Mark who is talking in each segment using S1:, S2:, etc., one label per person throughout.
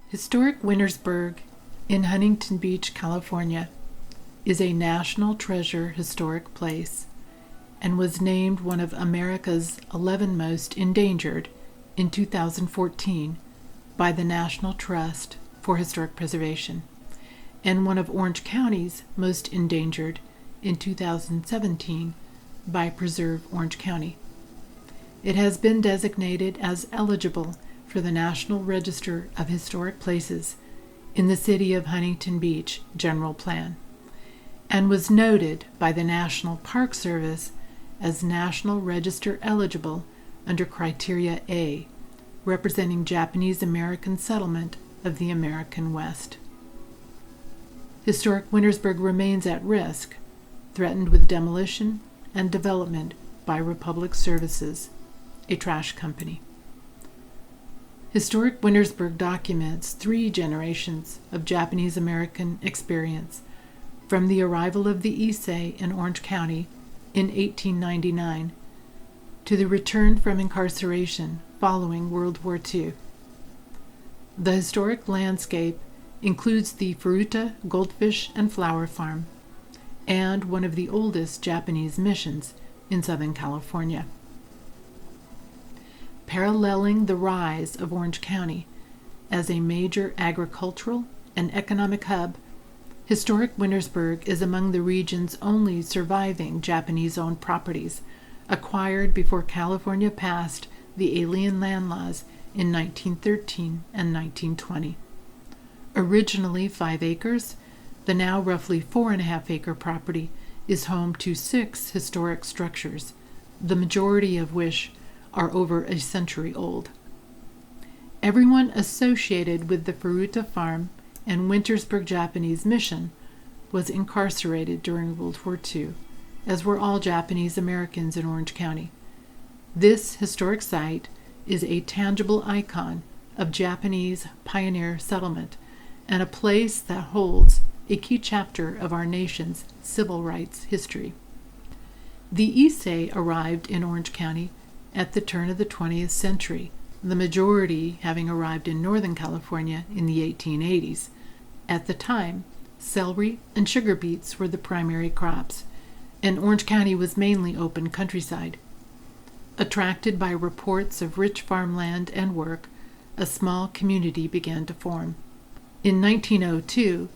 S1: Historic Wintersburg in Huntington Beach, California, is a National Treasure historic place and was named one of America's 11 most endangered in 2014 by the National Trust for Historic Preservation and one of Orange County's most endangered in 2017 by Preserve Orange County. It has been designated as eligible for the National Register of Historic Places in the City of Huntington Beach General Plan, and was noted by the National Park Service as National Register eligible under Criteria A, representing Japanese American settlement of the American West. Historic Wintersburg remains at risk, threatened with demolition and development by Republic Services, a trash company. Historic Wintersburg documents 3 generations of Japanese American experience, from the arrival of the Issei in Orange County in 1899 to the return from incarceration following World War II. The historic landscape includes the Furuta Gold Fish and Flower Farm and one of the oldest Japanese missions in Southern California. Paralleling the rise of Orange County as a major agricultural and economic hub, Historic Wintersburg is among the region's only surviving Japanese-owned properties acquired before California passed the Alien Land Laws in 1913 and 1920. Originally 5 acres, the now roughly 4.5-acre property is home to 6 historic structures, the majority of which are over a century old. Everyone associated with the Furuta Farm and Wintersburg Japanese Mission was incarcerated during World War II, as were all Japanese Americans in Orange County. This historic site is a tangible icon of Japanese pioneer settlement and a place that holds a key chapter of our nation's civil rights history. The Issei arrived in Orange County at the turn of the 20th century, the majority having arrived in Northern California in the 1880s. At the time, celery and sugar beets were the primary crops, and Orange County was mainly open countryside. Attracted by reports of rich farmland and work, a small community began to form. In 1902,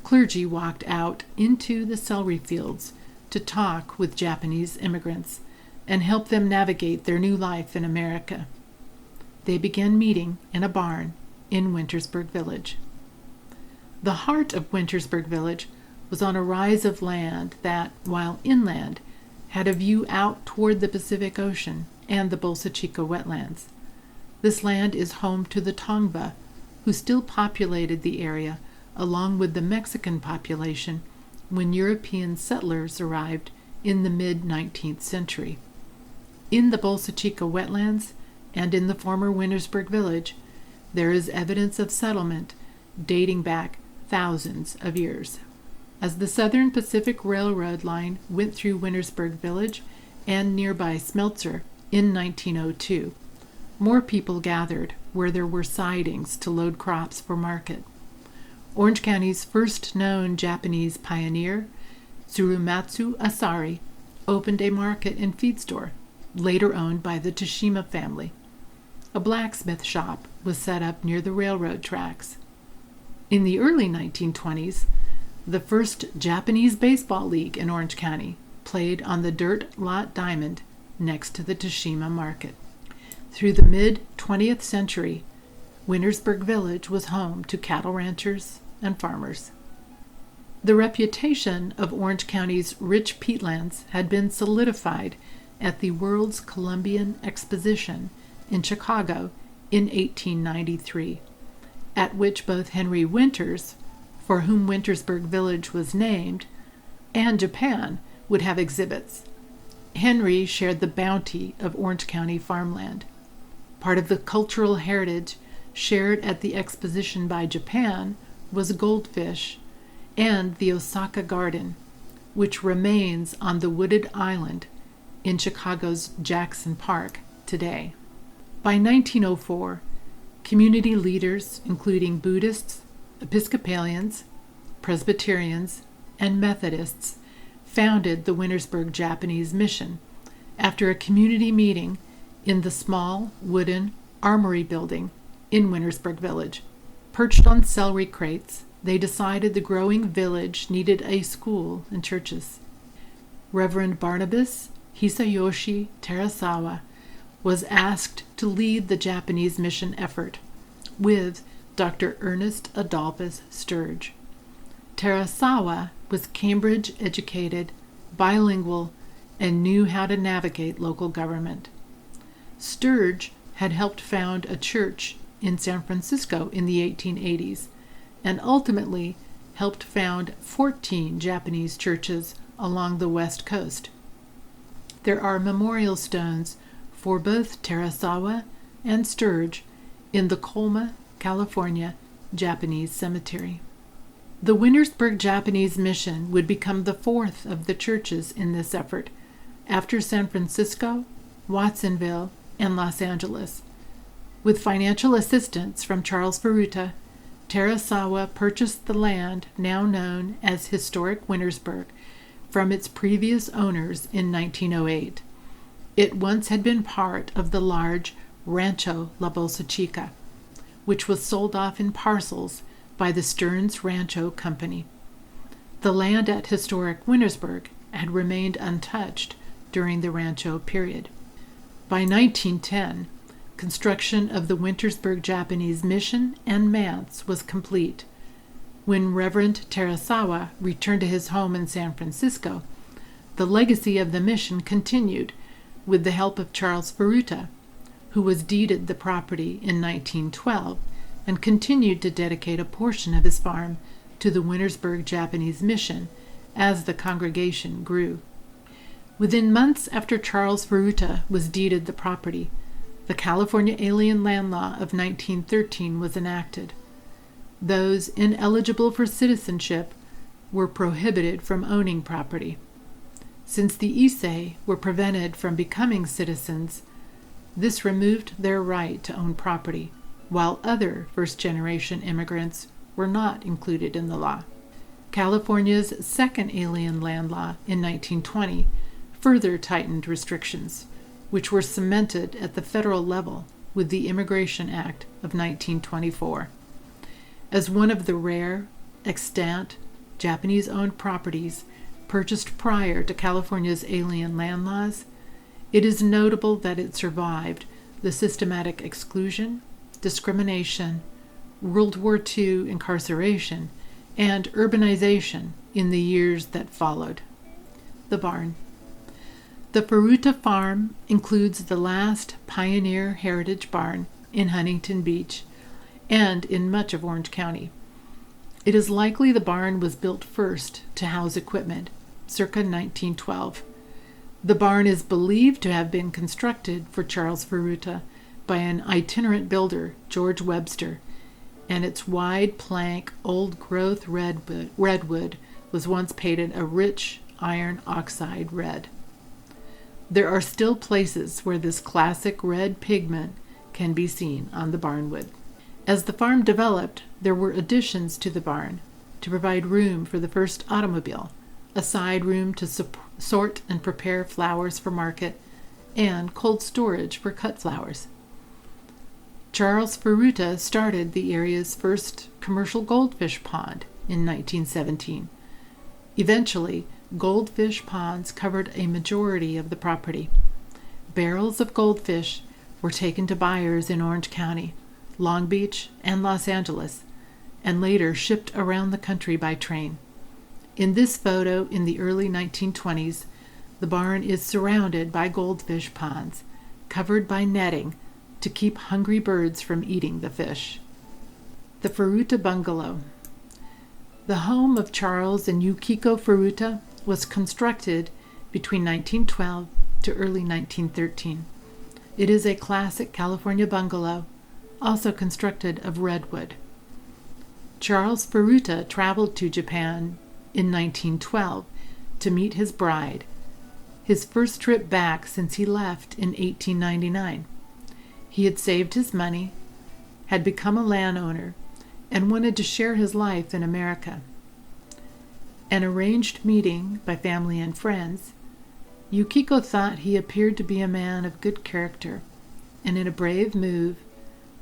S1: clergy walked out into the celery fields to talk with Japanese immigrants and help them navigate their new life in America. They began meeting in a barn in Wintersburg Village. The heart of Wintersburg Village was on a rise of land that, while inland, had a view out toward the Pacific Ocean and the Bolsa Chica wetlands. This land is home to the Tongva, who still populated the area along with the Mexican population when European settlers arrived in the mid-19th century. In the Bolsa Chica wetlands and in the former Wintersburg Village, there is evidence of settlement dating back thousands of years. As the Southern Pacific Railroad line went through Wintersburg Village and nearby Smeltzer in 1902, more people gathered where there were sidings to load crops for market. Orange County's first known Japanese pioneer, Tsurumatsu Asari, opened a market and feed store, later owned by the Tashima family. A blacksmith shop was set up near the railroad tracks. In the early 1920s, the first Japanese baseball league in Orange County played on the dirt lot diamond next to the Tashima market. Through the mid-20th century, Wintersburg Village was home to cattle ranchers and farmers. The reputation of Orange County's rich peatlands had been solidified at the World's Columbian Exposition in Chicago in 1893, at which both Henry Winters, for whom Wintersburg Village was named, and Japan would have exhibits. Henry shared the bounty of Orange County farmland. Part of the cultural heritage shared at the exposition by Japan was goldfish and the Osaka Garden, which remains on the wooded island in Chicago's Jackson Park today. By 1904, Community leaders, including Buddhists, Episcopalians, Presbyterians, and Methodists, founded the Wintersburg Japanese Mission after a community meeting in the small wooden armory building in Wintersburg Village. Perched on celery crates, they decided the growing village needed a school and churches. Reverend Barnabas Hisayoshi Terasawa was asked to lead the Japanese mission effort with Dr. Ernest Adolphus Sturge. Terasawa was Cambridge-educated, bilingual, and knew how to navigate local government. Sturge had helped found a church in San Francisco in the 1880s and ultimately helped found 14 Japanese churches along the West Coast. There are memorial stones for both Terasawa and Sturge in the Colma, California, Japanese cemetery. The Wintersburg Japanese Mission would become the fourth of the churches in this effort, after San Francisco, Watsonville, and Los Angeles. With financial assistance from Charles Furuta, Terasawa purchased the land now known as Historic Wintersburg from its previous owners in 1908. It once had been part of the large Rancho La Bolsa Chica, which was sold off in parcels by the Stearns Rancho Company. The land at Historic Wintersburg had remained untouched during the Rancho period. By 1910, construction of the Wintersburg Japanese Mission and Manse was complete. When Reverend Terasawa returned to his home in San Francisco, the legacy of the mission continued with the help of Charles Furuta, who was deeded the property in 1912 and continued to dedicate a portion of his farm to the Wintersburg Japanese Mission as the congregation grew. Within months after Charles Furuta was deeded the property, the California Alien Land Law of 1913 was enacted. Those ineligible for citizenship were prohibited from owning property. Since the Issei were prevented from becoming citizens, this removed their right to own property, while other first-generation immigrants were not included in the law. California's second Alien Land Law in 1920 further tightened restrictions, which were cemented at the federal level with the Immigration Act of 1924. As one of the rare, extant, Japanese-owned properties purchased prior to California's alien land laws, it is notable that it survived the systematic exclusion, discrimination, World War II incarceration, and urbanization in the years that followed. The barn. The Furuta farm includes the last pioneer heritage barn in Huntington Beach and in much of Orange County. It is likely the barn was built first to house equipment, circa 1912. The barn is believed to have been constructed for Charles Furuta by an itinerant builder, George Webster, and its wide plank, old-growth redwood was once painted a rich iron oxide red. There are still places where this classic red pigment can be seen on the barnwood. As the farm developed, there were additions to the barn to provide room for the first automobile, a side room to sort and prepare flowers for market, and cold storage for cut flowers. Charles Furuta started the area's first commercial goldfish pond in 1917. Eventually, goldfish ponds covered a majority of the property. Barrels of goldfish were taken to buyers in Orange County, Long Beach, and Los Angeles, and later shipped around the country by train. In this photo in the early 1920s, the barn is surrounded by goldfish ponds, covered by netting to keep hungry birds from eating the fish. The Furuta Bungalow. The home of Charles and Yukiko Furuta was constructed between 1912 to early 1913. It is a classic California bungalow, also constructed of redwood. Charles Furuta traveled to Japan in 1912 to meet his bride, his first trip back since he left in 1899. He had saved his money, had become a landowner and wanted to share his life in America. An arranged meeting by family and friends, Yukiko thought he appeared to be a man of good character, and in a brave move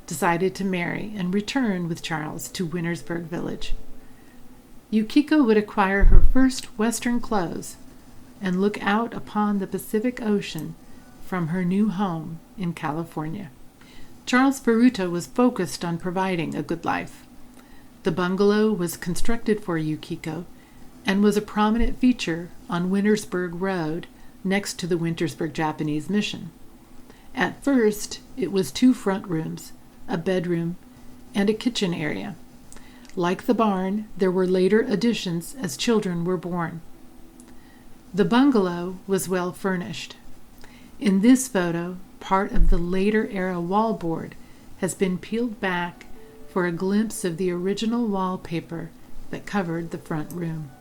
S1: decided to marry and return with Charles to Wintersburg Village. Yukiko would acquire her first Western clothes and look out upon the Pacific Ocean from her new home in California. Charles Furuta was focused on providing a good life. The bungalow was constructed for Yukiko and was a prominent feature on Wintersburg Road next to the Wintersburg Japanese Mission. At first, it was 2 front rooms, a bedroom, and a kitchen area. Like the barn, there were later additions as children were born. The bungalow was well furnished. In this photo, part of the later era wallboard has been peeled back for a glimpse of the original wallpaper that covered the front room.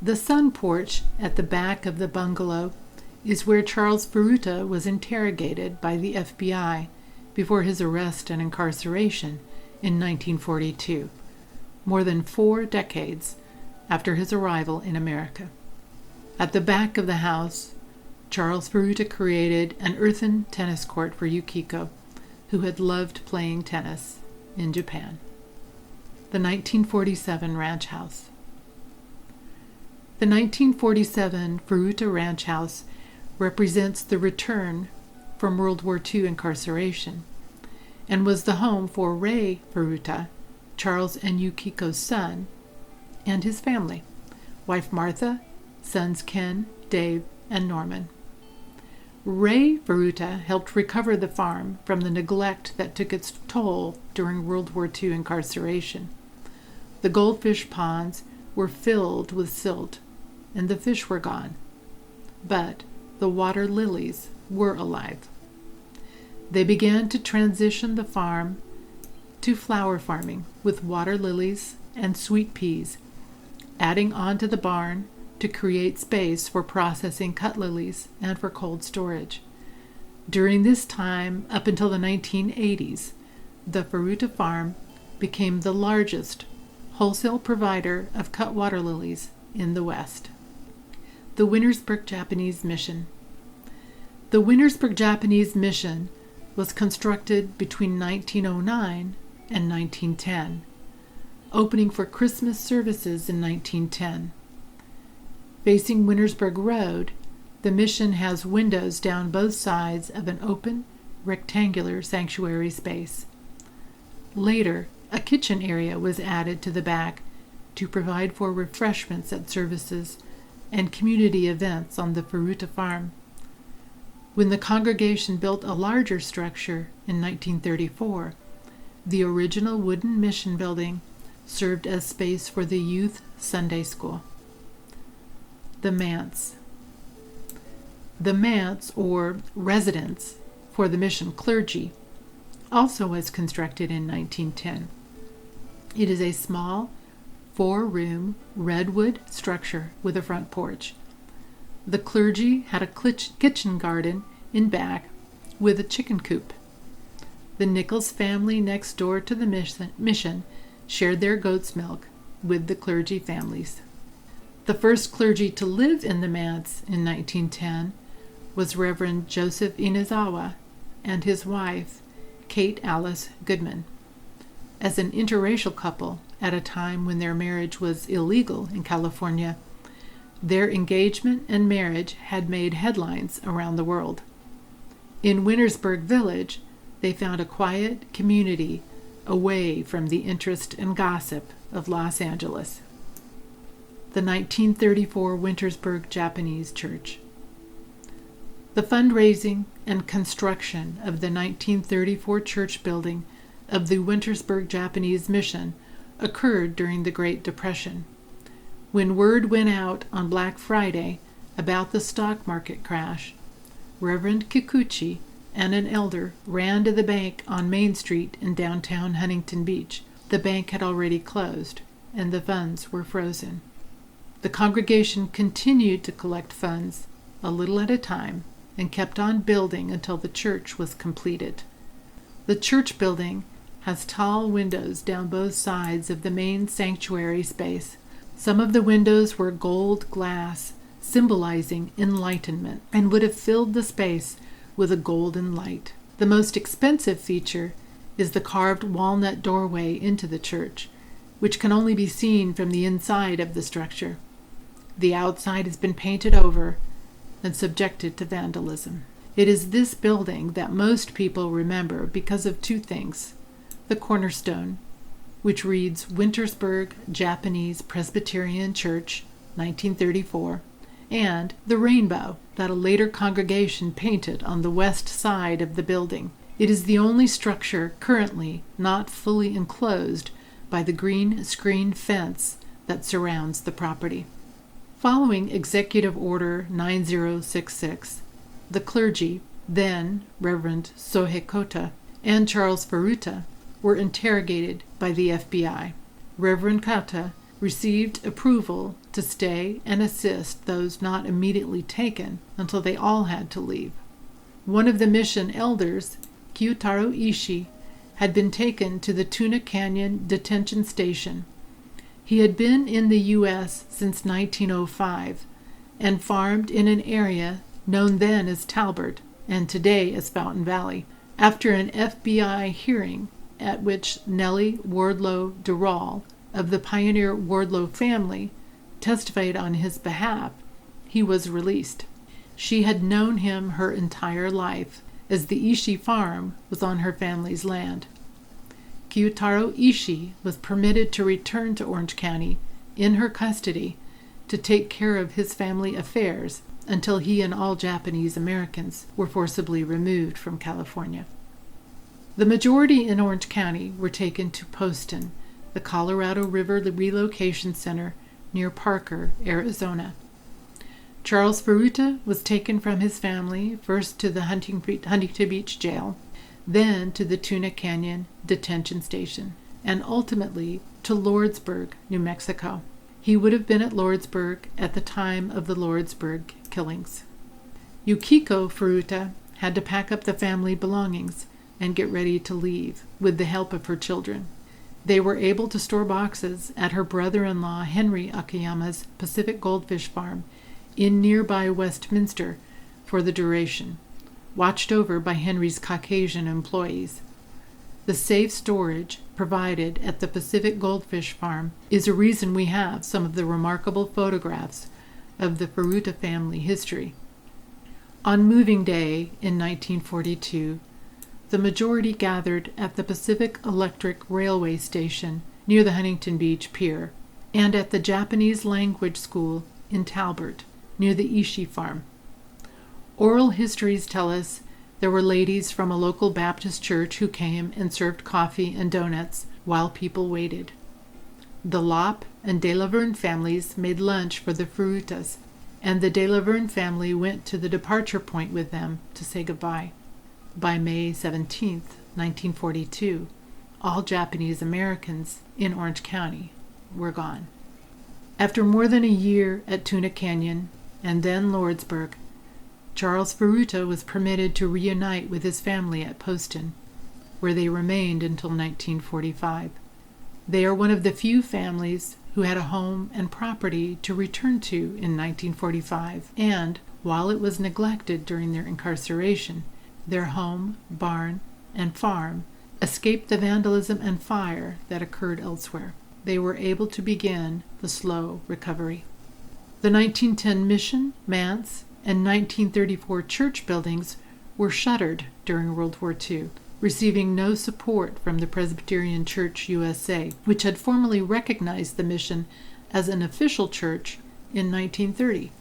S1: The sun porch at the back of the bungalow is where Charles Furuta was interrogated by the FBI before his arrest and incarceration in 1942, more than 4 decades after his arrival in America. At the back of the house, Charles Furuta created an earthen tennis court for Yukiko, who had loved playing tennis in Japan. The 1947 Ranch House. The 1947 Furuta Ranch House represents the return from World War II incarceration and was the home for Ray Furuta, Charles and Yukiko's son, and his family, wife Martha, sons Ken, Dave, and Norman. Ray Furuta helped recover the farm from the neglect that took its toll during World War II incarceration. The goldfish ponds were filled with silt, and the fish were gone. But the water lilies were alive. They began to transition the farm to flower farming with water lilies and sweet peas, adding on to the barn to create space for processing cut lilies and for cold storage. During this time, up until the 1980s, the Furuta farm became the largest wholesale provider of cut water lilies in the West. The Wintersburg Japanese Mission. The Wintersburg Japanese Mission was constructed between 1909 and 1910, opening for Christmas services in 1910. Facing Wintersburg Road, the mission has windows down both sides of an open, rectangular sanctuary space. Later, a kitchen area was added to the back to provide for refreshments at services and community events on the Furuta farm. When the congregation built a larger structure in 1934, the original wooden mission building served as space for the youth Sunday school. The manse. The manse, or residence for the mission clergy, also was constructed in 1910. It is a small 4-room redwood structure with a front porch. The clergy had a kitchen garden in back with a chicken coop. The Nichols family next door to the mission shared their goat's milk with the clergy families. The first clergy to live in the manse in 1910 was Reverend Joseph Inazawa and his wife, Kate Alice Goodman. As an interracial couple at a time when their marriage was illegal in California, their engagement and marriage had made headlines around the world. In Wintersburg Village, they found a quiet community away from the interest and gossip of Los Angeles. The 1934 Wintersburg Japanese Church. The fundraising and construction of the 1934 church building of the Wintersburg Japanese Mission occurred during the Great Depression. When word went out on Black Friday about the stock market crash, Reverend Kikuchi and an elder ran to the bank on Main Street in downtown Huntington Beach. The bank had already closed, and the funds were frozen. The congregation continued to collect funds a little at a time and kept on building until the church was completed. The church building has tall windows down both sides of the main sanctuary space. Some of the windows were gold glass, symbolizing enlightenment, and would have filled the space with a golden light. The most expensive feature is the carved walnut doorway into the church, which can only be seen from the inside of the structure. The outside has been painted over and subjected to vandalism. It is this building that most people remember because of two things: the cornerstone, which reads Wintersburg Japanese Presbyterian Church, 1934, and the rainbow that a later congregation painted on the west side of the building. It is the only structure currently not fully enclosed by the green screen fence that surrounds the property. Following Executive Order 9066, the clergy, then Reverend Sohei Kota and Charles Furuta, were interrogated by the FBI. Reverend Kota received approval to stay and assist those not immediately taken until they all had to leave. One of the mission elders, Kyutaro Ishii, had been taken to the Tuna Canyon detention station. He had been in the U.S. since 1905 and farmed in an area known then as Talbert and today as Fountain Valley. After an FBI hearing at which Nellie Wardlow Durall of the pioneer Wardlow family testified on his behalf, he was released. She had known him her entire life, as the Ishii farm was on her family's land. Kyutaro Ishii was permitted to return to Orange County in her custody to take care of his family affairs until he and all Japanese Americans were forcibly removed from California. The majority in Orange County were taken to Poston, the Colorado River Relocation Center near Parker, Arizona. Charles Furuta was taken from his family first to the Huntington Beach jail, then to the Tuna Canyon detention station, and ultimately to Lordsburg, New Mexico. He would have been at Lordsburg at the time of the Lordsburg killings. Yukiko Furuta had to pack up the family belongings and get ready to leave with the help of her children. They were able to store boxes at her brother-in-law Henry Akiyama's Pacific Gold Fish Farm in nearby Westminster for the duration, watched over by Henry's Caucasian employees. The safe storage provided at the Pacific Goldfish Farm is a reason we have some of the remarkable photographs of the Furuta family history. On moving day in 1942, the majority gathered at the Pacific Electric Railway Station near the Huntington Beach Pier and at the Japanese Language School in Talbert near the Ishii farm. Oral histories tell us there were ladies from a local Baptist church who came and served coffee and donuts while people waited. The Lopp and De Laverne families made lunch for the Furutas, and the De Laverne family went to the departure point with them to say goodbye. By May 17, 1942, all Japanese Americans in Orange County were gone. After more than a year at Tuna Canyon and then Lordsburg, Charles Furuta was permitted to reunite with his family at Poston, where they remained until 1945. They are one of the few families who had a home and property to return to in 1945, and, while it was neglected during their incarceration, their home, barn, and farm escaped the vandalism and fire that occurred elsewhere. They were able to begin the slow recovery. The 1910 mission, manse, and 1934 church buildings were shuttered during World War II, receiving no support from the Presbyterian Church USA, which had formally recognized the mission as an official church in 1930.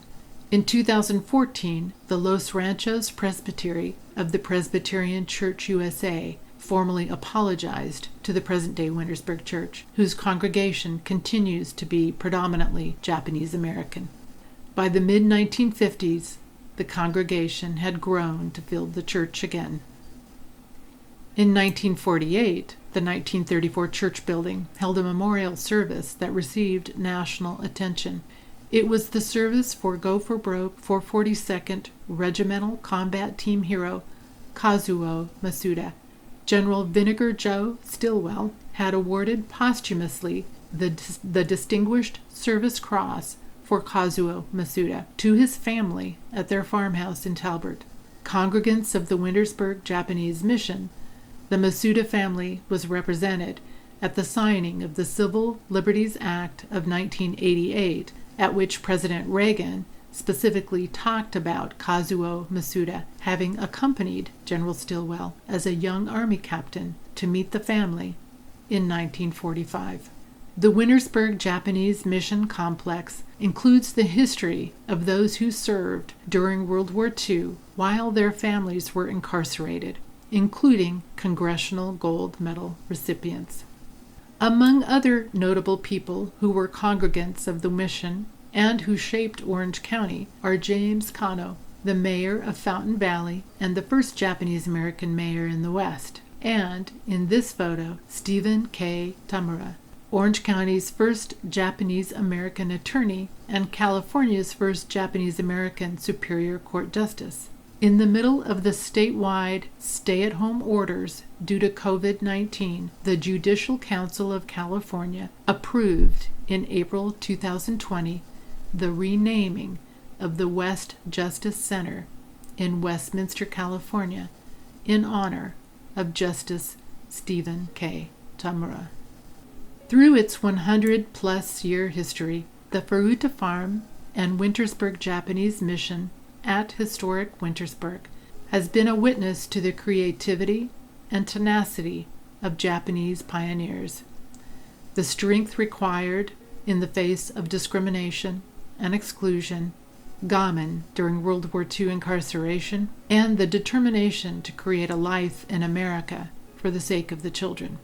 S1: In 2014, the Los Ranchos Presbytery of the Presbyterian Church USA formally apologized to the present-day Wintersburg Church, whose congregation continues to be predominantly Japanese American. By the mid-1950s, the congregation had grown to fill the church again. In 1948, the 1934 church building held a memorial service that received national attention. It was the service for Go for Broke 442nd Regimental Combat Team Hero Kazuo Masuda General Vinegar Joe Stilwell had awarded posthumously the Distinguished Service Cross for Kazuo Masuda to his family at their farmhouse in Talbot. Congregants of the Wintersburg Japanese Mission, the Masuda family was represented at the signing of the Civil Liberties Act of 1988, at which President Reagan specifically talked about Kazuo Masuda having accompanied General Stilwell as a young Army captain to meet the family in 1945. The Wintersburg Japanese Mission Complex includes the history of those who served during World War II while their families were incarcerated, including Congressional Gold Medal recipients. Among other notable people who were congregants of the mission and who shaped Orange County are James Kano, the mayor of Fountain Valley and the first Japanese-American mayor in the West, and, in this photo, Stephen K. Tamura, Orange County's first Japanese-American attorney and California's first Japanese-American Superior Court justice. In the middle of the statewide stay-at-home orders due to COVID-19, the Judicial Council of California approved in April 2020 the renaming of the West Justice Center in Westminster, California, in honor of Justice Stephen K. Tamura. Through its 100-plus year history, the Furuta Farm and Wintersburg Japanese Mission at Historic Wintersburg has been a witness to the creativity and tenacity of Japanese pioneers, the strength required in the face of discrimination and exclusion, gamin during World War II incarceration, and the determination to create a life in America for the sake of the children.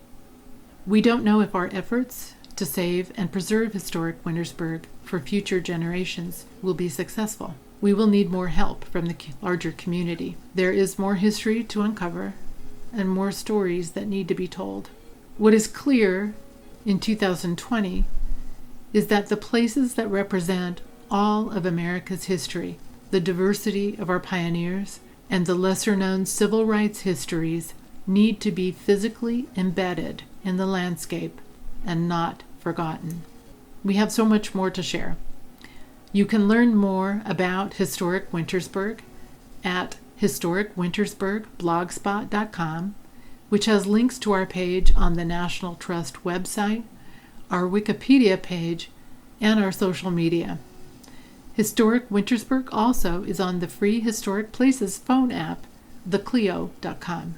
S1: We don't know if our efforts to save and preserve historic Wintersburg for future generations will be successful. We will need more help from the larger community. There is more history to uncover and more stories that need to be told. What is clear in 2020 is that the places that represent all of America's history, the diversity of our pioneers, and the lesser-known civil rights histories need to be physically embedded in the landscape and not forgotten. We have so much more to share. You can learn more about Historic Wintersburg at historicwintersburgblogspot.com, which has links to our page on the National Trust website, our Wikipedia page, and our social media. Historic Wintersburg also is on the free Historic Places phone app, theclio.com.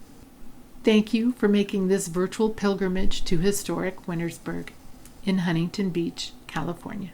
S1: Thank you for making this virtual pilgrimage to Historic Wintersburg in Huntington Beach, California.